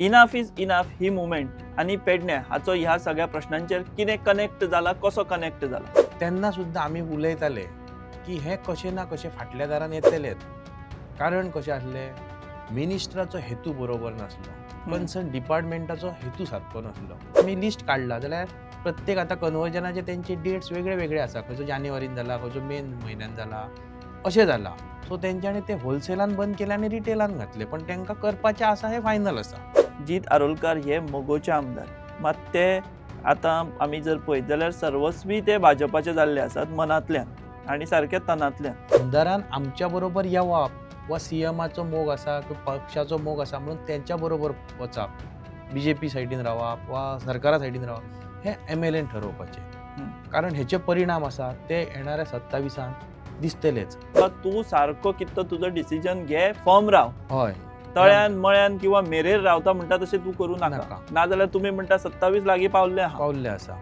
Enough is enough he movement आणि पेडण्या हाचो ह्या सगळ्या प्रश्नांचेर कितें कनेक्ट जाला, कसो कनेक्ट जाला? तेन्ना सुद्दां आमी उलयताले की हे कशे ना कशे फाटल्या दारान येतलेच. कारण कशें आसलें, मिनिस्टराचो हेतू बरोबर नासलो, कन्सर्न डिपार्टमेंटाचो हेतू सारको नासलो. आमी लिस्ट काडला जाल्यार प्रत्येक आतां कन्वर्जनाचे तेंचे डेट्स वेगळे वेगळे आसा. खंयचो जानेवारीन जाला, खंयचो मे म्हयन्यान जाला, अशें जाला. सो तेंच्यांनी ते होलसेलान बंद केले आनी रिटेलान घातले. पण तांकां करपाचें आसा हें फायनल आसा. जीत आरोलकार हे मोगोचे आमदार, मात ते आतां आमी जर पळयत जाल्यार सर्वस्वी ते भाजपाचे जाल्ले आसात मनांतल्यान आनी सारके तनांतल्यान. आमदारान आमच्या बरोबर येवप वा सीएमाचो मोग आसा किंवा पक्षाचो मोग आसा म्हणून तेंच्या बरोबर वचप, बीजेपी सायडीन रावप वा सरकारा सायडीन रावप हें एमएलएन ठरोवपाचें. कारण हेचे परिणाम आसा ते येणाऱ्या 27 दिसतलेच. तूं सारको कितलो तुजो डिसिजन घे, फर्म राव. हय, तळ्यान मळ्यान किंवा मेरेर रावता म्हणटा तशें तूं करूं नाका. नाका. नाजाल्यार तुमी म्हणटा 27 लागीं पावल्ले आहा. पावल्ले आसा.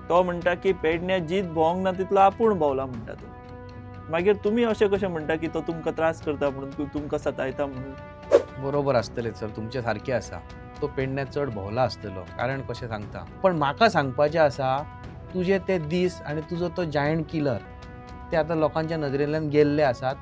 तो म्हणटा की पेडण्या जीत भोवंक ना तितलो आपूण भोवला म्हणटा तो. मागीर तुमी अशें कशें म्हणटा की तो तुमकां त्रास करता म्हणून, तुमकां सतायता म्हणून? बरोबर आसतलें सर, तुमचें सारकें आसा. तो पेडण्या चड भोवला आसतलो, कारण कशें सांगता. पण म्हाका सांगपाचें आसा, तुजे ते दीस आनी तुजो तो जायंट किलर ते आतां लोकांच्या नदरेंतल्यान गेल्ले आसात.